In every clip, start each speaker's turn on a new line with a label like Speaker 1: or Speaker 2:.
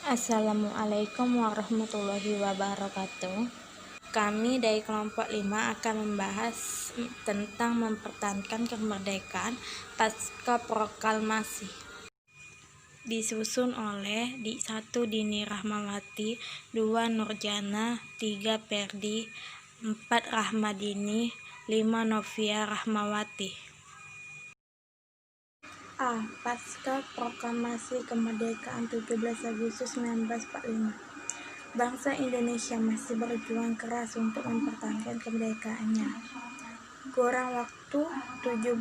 Speaker 1: Assalamualaikum warahmatullahi wabarakatuh. Kami dari kelompok 5 akan membahas tentang mempertahankan kemerdekaan pasca proklamasi. Disusun oleh 1. Dini Rahmawati, 2. Nurjana, 3. Perdi, 4. Rahmadini, 5. Novia Rahmawati. A. Pasca proklamasi kemerdekaan 17 Agustus 1945. Bangsa Indonesia masih berjuang keras untuk mempertahankan kemerdekaannya. Kurang waktu 17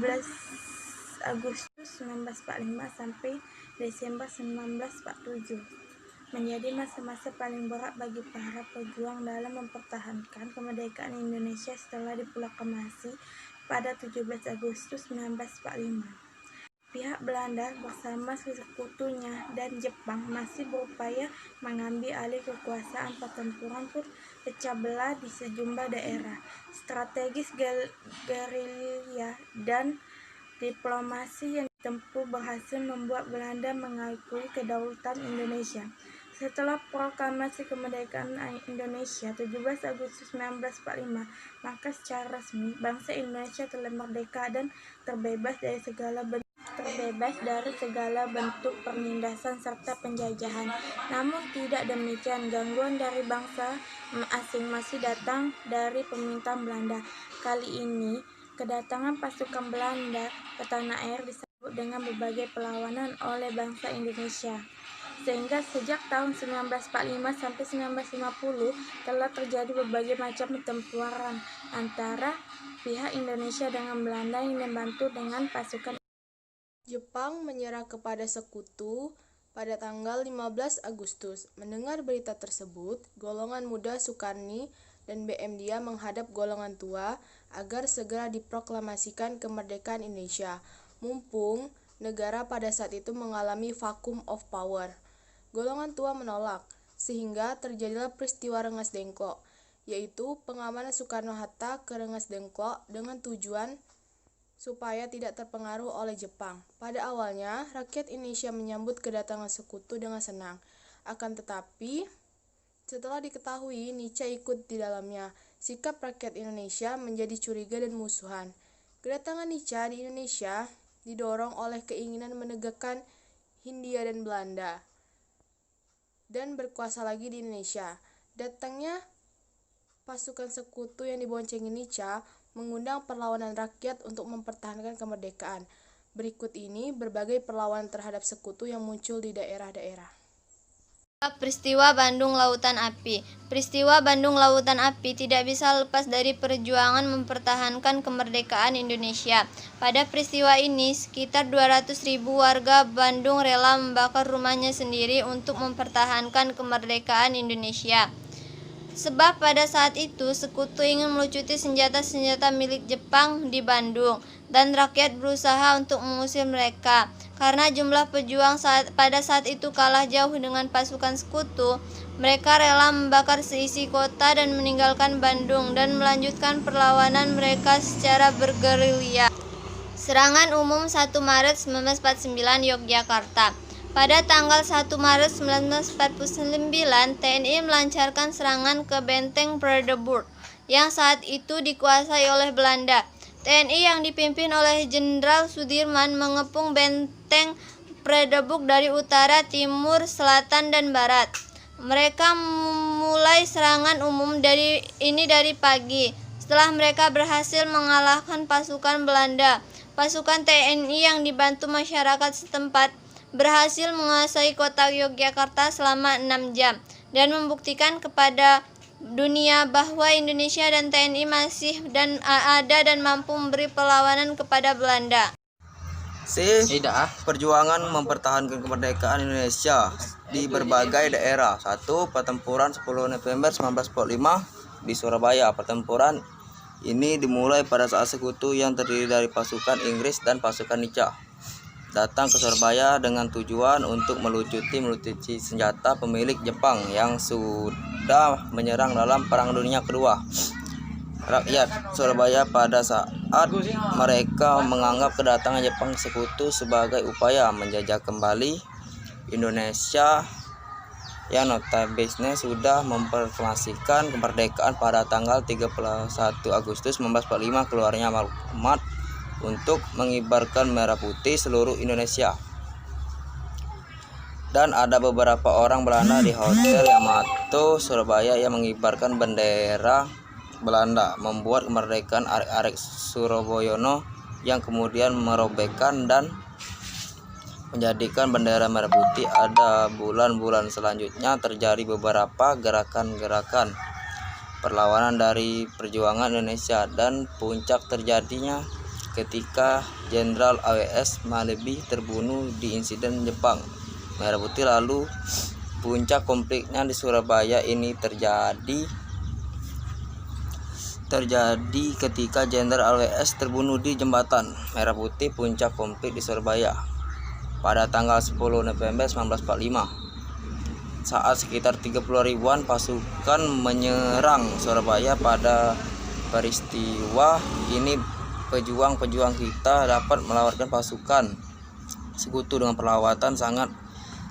Speaker 1: Agustus 1945 sampai Desember 1947 menjadi masa-masa paling berat bagi para pejuang dalam mempertahankan kemerdekaan Indonesia setelah diproklamasi pada 17 Agustus 1945. Pihak Belanda bersama sekutunya dan Jepang masih berupaya mengambil alih kekuasaan. Pertempuran pun pecah belah di sejumlah daerah. Strategis gerilya dan diplomasi yang ditempuh berhasil membuat Belanda mengakui kedaulatan Indonesia. Setelah proklamasi kemerdekaan Indonesia 17 Agustus 1945, maka secara resmi bangsa Indonesia telah merdeka dan terbebas dari segala bentuk penindasan serta penjajahan. Namun tidak demikian, gangguan dari bangsa asing masih datang dari pemerintahan Belanda. Kali ini, kedatangan pasukan Belanda ke tanah air disambut dengan berbagai perlawanan oleh bangsa Indonesia. Sehingga sejak tahun 1945 sampai 1950 telah terjadi berbagai macam pertempuran antara pihak Indonesia dengan Belanda yang dibantu dengan pasukan.
Speaker 2: Jepang menyerah kepada sekutu pada tanggal 15 Agustus. Mendengar berita tersebut, golongan muda Sukarni dan BM Dia menghadap golongan tua agar segera diproklamasikan kemerdekaan Indonesia. Mumpung negara pada saat itu mengalami vacuum of power, golongan tua menolak, sehingga terjadilah peristiwa Rengas Dengklok, yaitu pengamanan Soekarno-Hatta ke Rengas Dengklok dengan tujuan supaya tidak terpengaruh oleh Jepang. Pada awalnya, rakyat Indonesia menyambut kedatangan sekutu dengan senang. Akan tetapi, setelah diketahui Nica ikut di dalamnya, sikap rakyat Indonesia menjadi curiga dan musuhan. Kedatangan Nica di Indonesia didorong oleh keinginan menegakkan Hindia dan Belanda dan berkuasa lagi di Indonesia. Datangnya pasukan sekutu yang diboncengi Nica mengundang perlawanan rakyat untuk mempertahankan kemerdekaan. Berikut ini berbagai perlawanan terhadap sekutu yang muncul di daerah-daerah.
Speaker 3: Peristiwa Bandung Lautan Api. Peristiwa Bandung Lautan Api tidak bisa lepas dari perjuangan mempertahankan kemerdekaan Indonesia. Pada peristiwa ini, sekitar 200.000 warga Bandung rela membakar rumahnya sendiri untuk mempertahankan kemerdekaan Indonesia. Sebab pada saat itu sekutu ingin melucuti senjata-senjata milik Jepang di Bandung dan rakyat berusaha untuk mengusir mereka. Karena jumlah pejuang pada saat itu kalah jauh dengan pasukan sekutu, mereka rela membakar seisi kota dan meninggalkan Bandung dan melanjutkan perlawanan mereka secara bergerilya. Serangan umum 1 Maret 1949 Yogyakarta. Pada tanggal 1 Maret 1949, TNI melancarkan serangan ke Benteng Vredenburg yang saat itu dikuasai oleh Belanda. TNI yang dipimpin oleh Jenderal Sudirman mengepung Benteng Vredenburg dari utara, timur, selatan, dan barat. Mereka mulai serangan umum dari pagi. Setelah mereka berhasil mengalahkan pasukan Belanda, pasukan TNI yang dibantu masyarakat setempat berhasil menguasai kota Yogyakarta selama 6 jam dan membuktikan kepada dunia bahwa Indonesia dan TNI masih ada dan mampu memberi perlawanan kepada Belanda.
Speaker 4: Perjuangan mempertahankan kemerdekaan Indonesia di berbagai daerah. 1. Pertempuran 10 November 1945 di Surabaya. Pertempuran ini dimulai pada saat sekutu yang terdiri dari pasukan Inggris dan pasukan Nica datang ke Surabaya dengan tujuan untuk melucuti senjata pemilik Jepang yang sudah menyerang dalam Perang Dunia Kedua. Rakyat Surabaya pada saat mereka menganggap kedatangan Jepang sekutu sebagai upaya menjajah kembali Indonesia yang notabene sudah memproklamasikan kemerdekaan pada tanggal 31 Agustus 1945. Keluarnya maklumat untuk mengibarkan merah putih seluruh Indonesia. Dan ada beberapa orang Belanda di Hotel Yamato, Surabaya yang mengibarkan bendera Belanda, membuat kemerdekaan arek-arek Surabayana yang kemudian merobekkan dan menjadikan bendera merah putih. Ada bulan-bulan selanjutnya terjadi beberapa gerakan-gerakan perlawanan dari perjuangan Indonesia, dan puncak terjadinya ketika Jenderal AWS Malebi terbunuh di insiden Jepang Merah Putih. Lalu puncak konfliknya di Surabaya ini terjadi ketika Jenderal AWS terbunuh di Jembatan Merah Putih. Puncak konflik di Surabaya pada tanggal 10 November 1945, saat sekitar 30 ribuan pasukan menyerang Surabaya. Pada peristiwa ini pejuang-pejuang kita dapat melawankan pasukan sekutu dengan peralatan sangat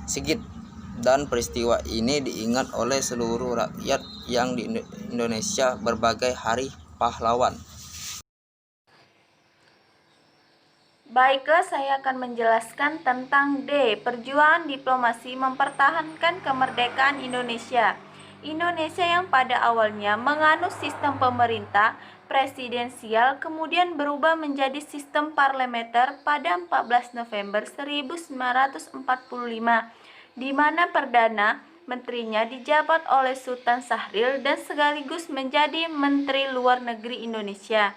Speaker 4: sedikit, dan peristiwa ini diingat oleh seluruh rakyat yang di Indonesia berbagai hari pahlawan.
Speaker 1: Baiklah, saya akan menjelaskan tentang D. Perjuangan diplomasi mempertahankan kemerdekaan Indonesia. Indonesia yang pada awalnya menganut sistem pemerintah presidensial kemudian berubah menjadi sistem parlementer pada 14 November 1945, di mana Perdana Menterinya dijabat oleh Sultan Syahrir dan sekaligus menjadi Menteri Luar Negeri Indonesia.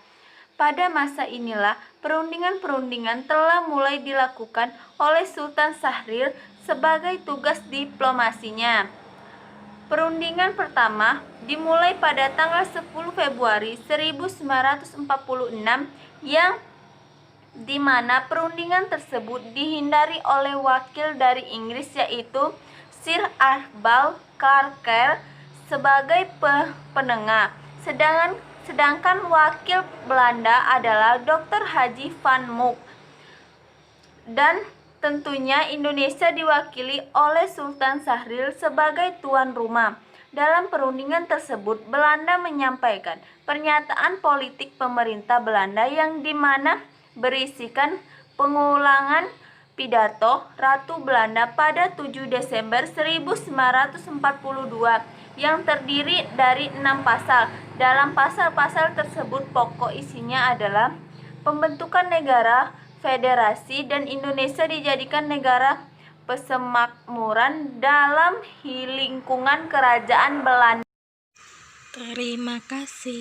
Speaker 1: Pada masa inilah perundingan-perundingan telah mulai dilakukan oleh Sultan Syahrir sebagai tugas diplomasinya. Perundingan pertama dimulai pada tanggal 10 Februari 1946 yang dimana perundingan tersebut dihindari oleh wakil dari Inggris, yaitu Sir Archibald Carker sebagai penengah, sedangkan wakil Belanda adalah Dr. Haji van Mook, dan tentunya Indonesia diwakili oleh Sultan Syahrir sebagai tuan rumah. Dalam perundingan tersebut, Belanda menyampaikan pernyataan politik pemerintah Belanda yang dimana berisikan pengulangan pidato Ratu Belanda pada 7 Desember 1942 yang terdiri dari 6 pasal. Dalam pasal-pasal tersebut pokok isinya adalah pembentukan negara federasi dan Indonesia dijadikan negara persemakmuran dalam lingkungan kerajaan Belanda.
Speaker 5: Terima kasih.